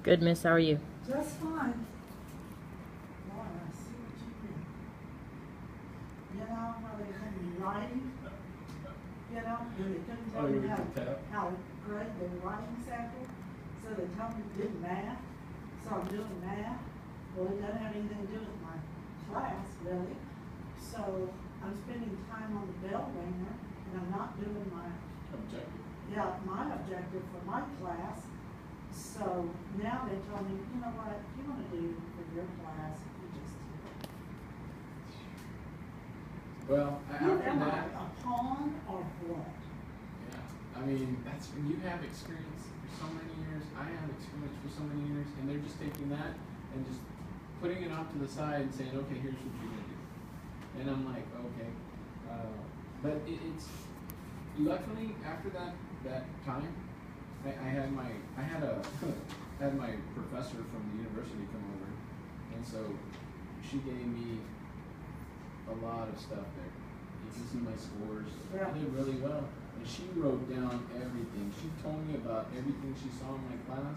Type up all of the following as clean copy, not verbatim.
Good, miss. How are you? Just fine. Boy, I see what you mean. You know, how they had me writing, you know, and they couldn't tell me how to grade their writing sample, so they told me to do math, so I'm doing math. Well, it doesn't have anything to do with my class, really. So I'm spending time on the bell ringer, and I'm not doing my objective for my class. So now they told me, you know what, if you want to do for your class, you just do it. Well, after Am I that, a pawn or what? yeah, I mean, that's when you have experience for so many years. I have experience for so many years, and they're just taking that and just putting it off to the side and saying, okay, here's what you're gonna do. And I'm like, okay, but it's luckily after that time, I had my professor from the university come over, and so she gave me a lot of stuff there. You can see my scores. Yeah. I did really well, and she wrote down everything. She told me about everything she saw in my class.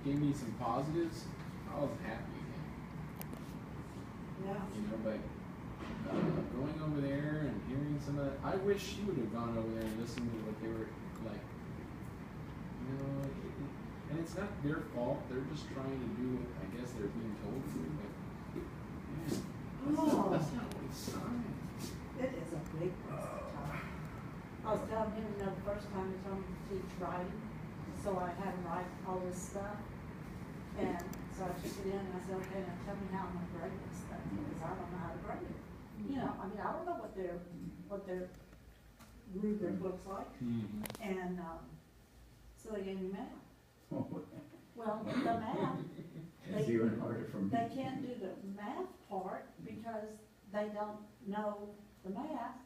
She gave me some positives. I was happy again. Yeah. You know, but going over there and hearing some of that, I wish she would have gone over there and listened to what they were like. You know, and it's not their fault. They're just trying to do what I guess they're being told to. But yeah, that's not what it's signed. It is a big waste of time. I was telling him, you know, the first time he told me to teach writing, so I had him write all this stuff. And so I took it in and I said, okay, now tell me how I'm gonna grade this thing, because I don't know how to grade it. You know, I mean, I don't know what their rubric looks like. Mm-hmm. And, so they gave me math. Well, the math, It's even harder for me. they can't do the math part because they don't know the math.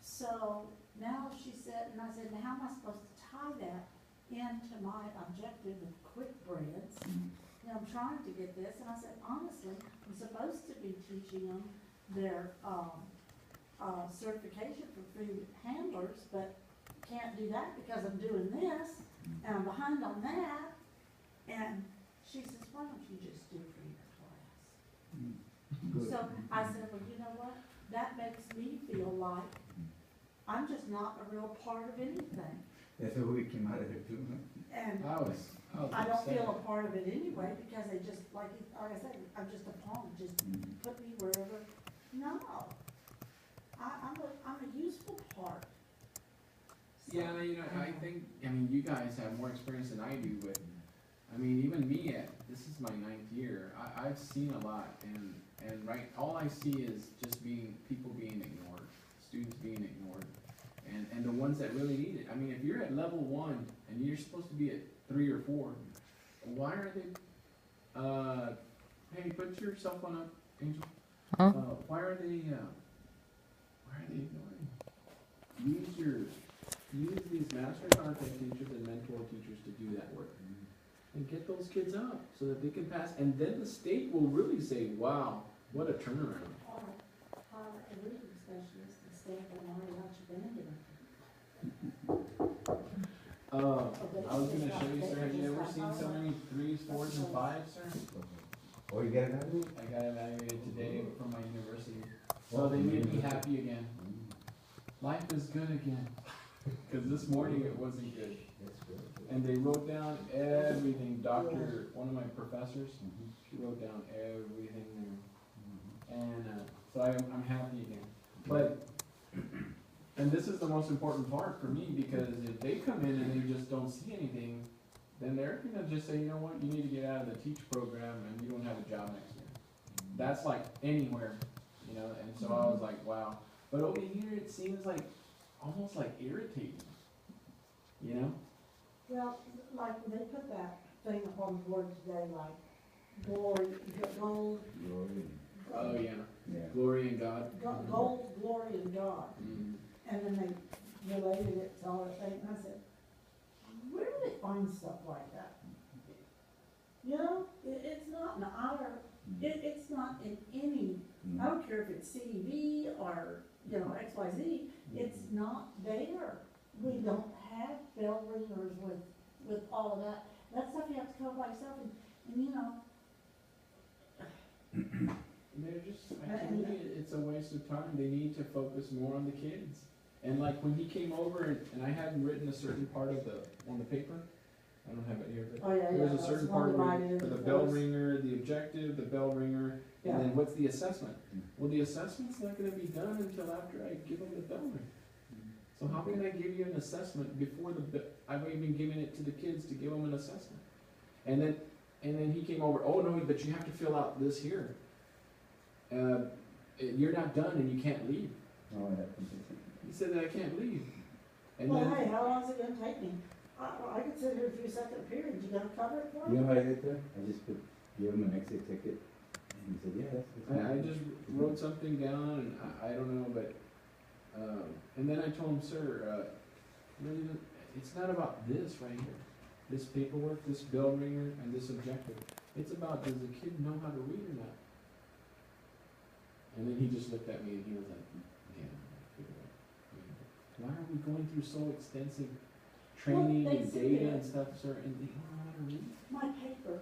So now she said, and I said, now how am I supposed to tie that into my objective of quick breads? You know, I'm trying to get this, and I said, honestly, I'm supposed to be teaching them their certification for food handlers, but can't do that because I'm doing this, and I'm behind on that. And she says, why don't you just do it for your class? Good. So I said, well, you know what? That makes me feel like I'm just not a real part of anything. That's what we came out of there too. And I was I don't upset. feel a part of it anyway, because they just, like I said, I'm just a pawn, just put me wherever. No. I'm a useful part. So, Yeah, you know, I think, I mean, you guys have more experience than I do, but, I mean, even me, this is my 9th year, I've seen a lot, and right, all I see is just people being ignored, students being ignored, and the ones that really need it. I mean, if you're at level 1, and you're supposed to be at 3 or 4, why are they, hey, put your cell phone up, Angel. Huh? Why are they ignoring? Use these master content teachers and mentor teachers to do that work. And get those kids up so that they can pass. And then the state will really say, wow, what a turnaround. Hire a reading specialist instead of an already watch I was gonna show you, sir, have you ever seen so many 3s, 4s, and 5s, sir? Oh, you got it out? I got evaluated today from my university. So they made me happy again. Life is good again. Cause this morning it wasn't good. That's good. And they wrote down everything, one of my professors, she wrote down everything there. And so I'm happy again. But, and this is the most important part for me, because if they come in and they just don't see anything, then they're gonna just say, you know what, you need to get out of the teach program and you don't have a job next year. That's like anywhere, you know, and so I was like, wow. But over here it seems like, almost like irritating, you know? Well, like they put that thing up on the board today, like glory, gold, Oh, yeah. Yeah. Glory in God. gold, glory, and God. Mm. And then they related it to all that thing, and I said, where do they find stuff like that? You know, it's not in our, it's not in any, I don't care if it's CV or, you know, XYZ, it's not there. We don't have bell ringers with all of that. that stuff you have to cover by yourself, and you know, They're just, to me, it's a waste of time. They need to focus more on the kids. And like when he came over and I hadn't written a certain part of on the paper, I don't have it here, but oh yeah, there yeah. was a certain that's one part where, divided for the into bell first. ringer, the objective, the bell ringer, Yeah. and then what's the assessment? Well, the assessment's not gonna be done until after I give them the bell ring. So how can I give you an assessment before I've even given it to the kids to give them an assessment? And then he came over, oh no, but you have to fill out this here. You're not done and you can't leave. Oh, yeah. He said that I can't leave. And Well, then, hey, how long is it gonna take me? I could sit here a few second periods, you gonna cover it for You me? know how I did that? I just gave him an exit ticket, and he said, yeah, that's I just wrote something down and I don't know, but, and then I told him, sir, really, it's not about this right here. This paperwork, this bell ringer, and this objective. It's about, does the kid know how to read or not? And then he just looked at me and he was like, yeah, why are we going through so extensive training Well, they and see data it. and stuff, sir, and they don't know how to read? My paper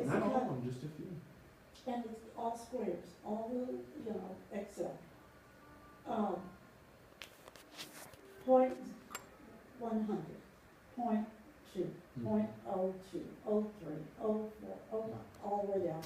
is Not all of cut, them, just a few. and it's all squares, all the, you know, Excel. Point 100, point 2, point 02, 03, 04, all the way down.